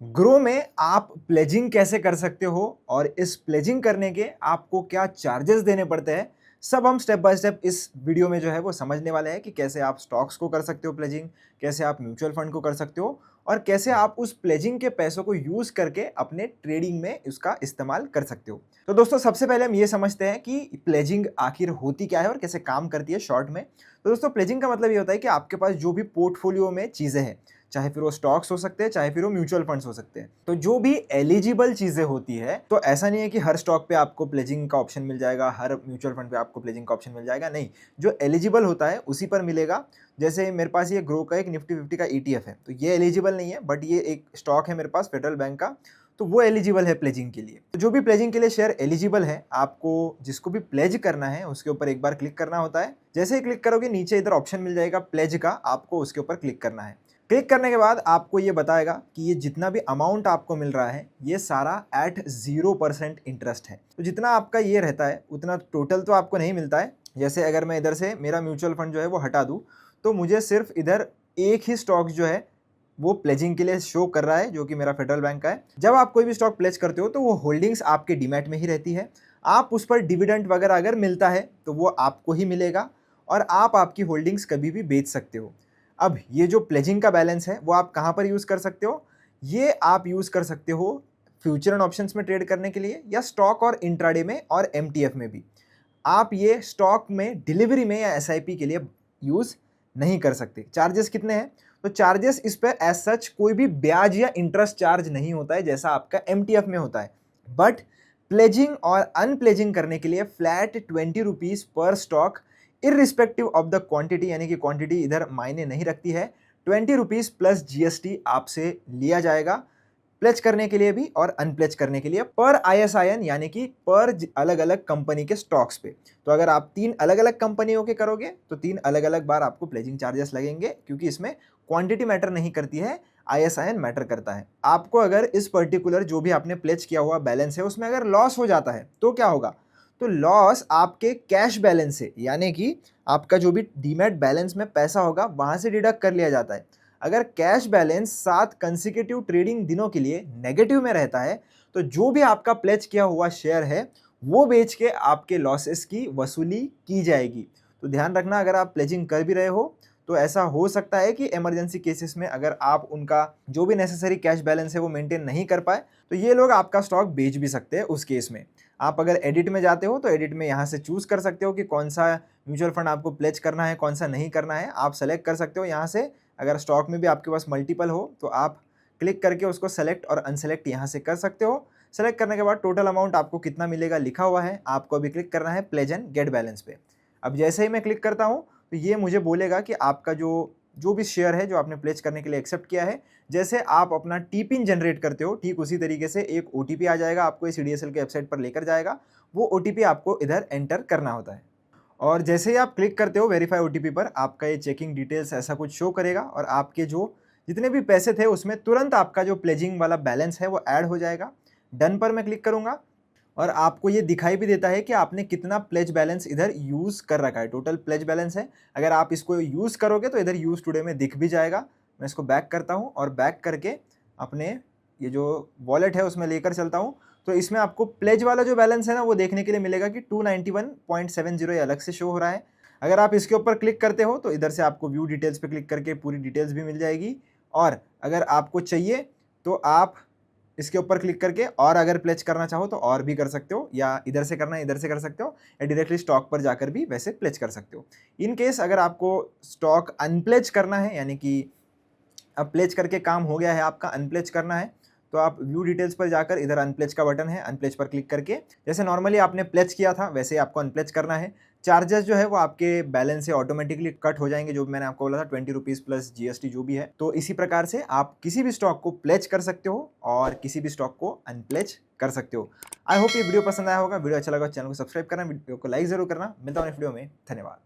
Grow में आप pledging कैसे कर सकते हो और इस प्लेजिंग करने के आपको क्या चार्जेस देने पड़ते हैं, सब हम स्टेप बाय स्टेप इस वीडियो में जो है वो समझने वाले हैं कि कैसे आप स्टॉक्स को कर सकते हो प्लेजिंग, कैसे आप म्यूचुअल फंड को कर सकते हो और कैसे आप उस प्लेजिंग के पैसों को यूज करके अपने ट्रेडिंग में उसका इस्तेमाल कर सकते हो। तो दोस्तों सबसे पहले हम ये समझते हैं कि प्लेजिंग आखिर होती क्या है और कैसे काम करती है शॉर्ट में। तो दोस्तों प्लेजिंग का मतलब ये होता है कि आपके पास जो भी पोर्टफोलियो में चीजें हैं, चाहे फिर वो स्टॉक्स हो सकते हैं, चाहे फिर वो म्यूचुअल फंड्स हो सकते हैं, तो जो भी एलिजिबल चीजें होती है, तो ऐसा नहीं है कि हर स्टॉक पे आपको प्लेजिंग का ऑप्शन मिल जाएगा, हर म्यूचुअल फंड पे आपको प्लेजिंग का ऑप्शन मिल जाएगा, नहीं, जो एलिजिबल होता है उसी पर मिलेगा। जैसे मेरे पास ये ग्रो का एक निफ्टी 50 का ETF है, तो ये एलिजिबल नहीं है, बट ये एक स्टॉक है मेरे पास फेडरल बैंक का, तो वो एलिजिबल है प्लेजिंग के लिए। तो जो भी प्लेजिंग के लिए शेयर एलिजिबल है, आपको जिसको भी प्लेज करना है उसके ऊपर एक बार क्लिक करना होता है। जैसे ही क्लिक करोगे नीचे इधर ऑप्शन मिल जाएगा प्लेज का, आपको उसके ऊपर क्लिक करना है। क्लिक करने के बाद आपको ये बताएगा कि ये जितना भी अमाउंट आपको मिल रहा है ये सारा एट 0% इंटरेस्ट है। तो जितना आपका ये रहता है उतना टोटल तो आपको नहीं मिलता है। जैसे अगर मैं इधर से मेरा म्यूचुअल फंड जो है वो हटा दूँ, तो मुझे सिर्फ इधर एक ही स्टॉक जो है वो प्लेजिंग के लिए शो कर रहा है, जो कि मेरा फेडरल बैंक का है। जब आप कोई भी स्टॉक प्लेज करते हो तो वो होल्डिंग्स आपके डीमैट में ही रहती है। आप उस पर डिविडेंड वगैरह अगर मिलता है तो वो आपको ही मिलेगा और आप आपकी होल्डिंग्स कभी भी बेच सकते हो। अब ये जो प्लेजिंग का बैलेंस है वो आप कहाँ पर यूज़ कर सकते हो? ये आप यूज़ कर सकते हो फ्यूचर एंड ऑप्शंस में ट्रेड करने के लिए, या स्टॉक और इंट्राडे में और एमटीएफ में भी। आप ये स्टॉक में डिलीवरी में या एसआईपी के लिए यूज़ नहीं कर सकते। चार्जेस कितने हैं? तो चार्जेस इस पे एज सच कोई भी ब्याज या इंटरेस्ट चार्ज नहीं होता है जैसा आपका एमटीएफ में होता है। बट प्लेजिंग और अनप्लेजिंग करने के लिए फ्लैट 20 रुपीज़ पर stock, irrespective of the quantity, यानी कि क्वांटिटी इधर मायने नहीं रखती है, 20 रुपीज़ प्लस जीएसटी आपसे लिया जाएगा प्लेज करने के लिए भी और अनप्लेज करने के लिए, पर आईएसआईएन, यानी कि पर अलग अलग कंपनी के स्टॉक्स पे। तो अगर आप 3 अलग अलग कंपनियों के करोगे तो 3 अलग अलग बार आपको प्लेजिंग चार्जेस लगेंगे, क्योंकि इसमें क्वांटिटी मैटर नहीं करती है, आईएसआईएन मैटर करता है। आपको अगर इस पर्टिकुलर जो भी आपने प्लेज किया हुआ बैलेंस है उसमें अगर लॉस हो जाता है तो क्या होगा? तो लॉस आपके कैश बैलेंस से, यानी कि आपका जो भी डीमैट बैलेंस में पैसा होगा वहां से डिडक्ट कर लिया जाता है। अगर कैश बैलेंस 7 कंसेक्यूटिव ट्रेडिंग दिनों के लिए नेगेटिव में रहता है, तो जो भी आपका प्लेज किया हुआ शेयर है वो बेच के आपके लॉसेस की वसूली की जाएगी। तो ध्यान रखना, अगर आप प्लेजिंग कर भी रहे हो तो ऐसा हो सकता है कि इमरजेंसी केसेस में अगर आप उनका जो भी नेसेसरी कैश बैलेंस है वो मेंटेन नहीं कर पाए, तो ये लोग आपका स्टॉक बेच भी सकते हैं। उस केस में आप अगर एडिट में जाते हो तो एडिट में यहाँ से चूज कर सकते हो कि कौन सा म्यूचुअल फंड आपको प्लेज करना है, कौन सा नहीं करना है, आप सेलेक्ट कर सकते हो यहाँ से। अगर स्टॉक में भी आपके पास मल्टीपल हो तो आप क्लिक करके उसको सेलेक्ट और अनसेलेक्ट यहाँ से कर सकते हो। सेलेक्ट करने के बाद टोटल अमाउंट आपको कितना मिलेगा लिखा हुआ है, आपको अभी क्लिक करना है प्लेज एंड गेट बैलेंस पे। अब जैसे ही मैं क्लिक करता हूँ तो ये मुझे बोलेगा कि आपका जो भी शेयर है जो आपने प्लेज करने के लिए एक्सेप्ट किया है, जैसे आप अपना टी पिन जनरेट करते हो ठीक उसी तरीके से एक ओटीपी आ जाएगा, आपको इस CDSL के वेबसाइट पर लेकर जाएगा। वो ओटीपी आपको इधर एंटर करना होता है और जैसे ही आप क्लिक करते हो वेरीफाई ओटीपी पर, आपका ये चेकिंग डिटेल्स ऐसा कुछ शो करेगा और आपके जो जितने भी पैसे थे उसमें तुरंत आपका जो प्लेजिंग वाला बैलेंस है वो ऐड हो जाएगा। डन पर मैं क्लिक करूंगा और आपको ये दिखाई भी देता है कि आपने कितना प्लेज बैलेंस इधर यूज़ कर रखा है। टोटल प्लेज बैलेंस है, अगर आप इसको यूज़ करोगे तो इधर यूज़ टुडे में दिख भी जाएगा। मैं इसको बैक करता हूँ और बैक करके अपने ये जो वॉलेट है उसमें लेकर चलता हूँ, तो इसमें आपको प्लेज वाला जो बैलेंस है ना वो देखने के लिए मिलेगा कि 291.70 ये अलग से शो हो रहा है। अगर आप इसके ऊपर क्लिक करते हो तो इधर से आपको व्यू डिटेल्स पे क्लिक करके पूरी डिटेल्स भी मिल जाएगी, और अगर आपको चाहिए तो आप इसके ऊपर क्लिक करके और अगर प्लेज करना चाहो तो और भी कर सकते हो, या इधर से करना है इधर से कर सकते हो, या डायरेक्टली स्टॉक पर जाकर भी वैसे प्लेज कर सकते हो। इन केस अगर आपको स्टॉक अनप्लेज करना है, यानी कि अब प्लेज करके काम हो गया है आपका, अनप्लेज करना है, तो आप व्यू डिटेल्स पर जाकर इधर अनप्लेज का बटन है, अनप्लेज पर क्लिक करके जैसे नॉर्मली आपने प्लेज किया था वैसे आपको अनप्लेज करना है। चार्जेस जो है वो आपके बैलेंस से ऑटोमेटिकली कट हो जाएंगे, जो मैंने आपको बोला था 20 रुपीज़ प्लस जीएसटी जो भी है। तो इसी प्रकार से आप किसी भी स्टॉक को प्लेज कर सकते हो और किसी भी स्टॉक को अनप्लेज कर सकते हो। आई होप ये वीडियो पसंद आया होगा। वीडियो अच्छा लगा चैनल को सब्सक्राइब करना, वीडियो को लाइक जरूर करना। मिलता हूँ नेक्स्ट वीडियो में। धन्यवाद।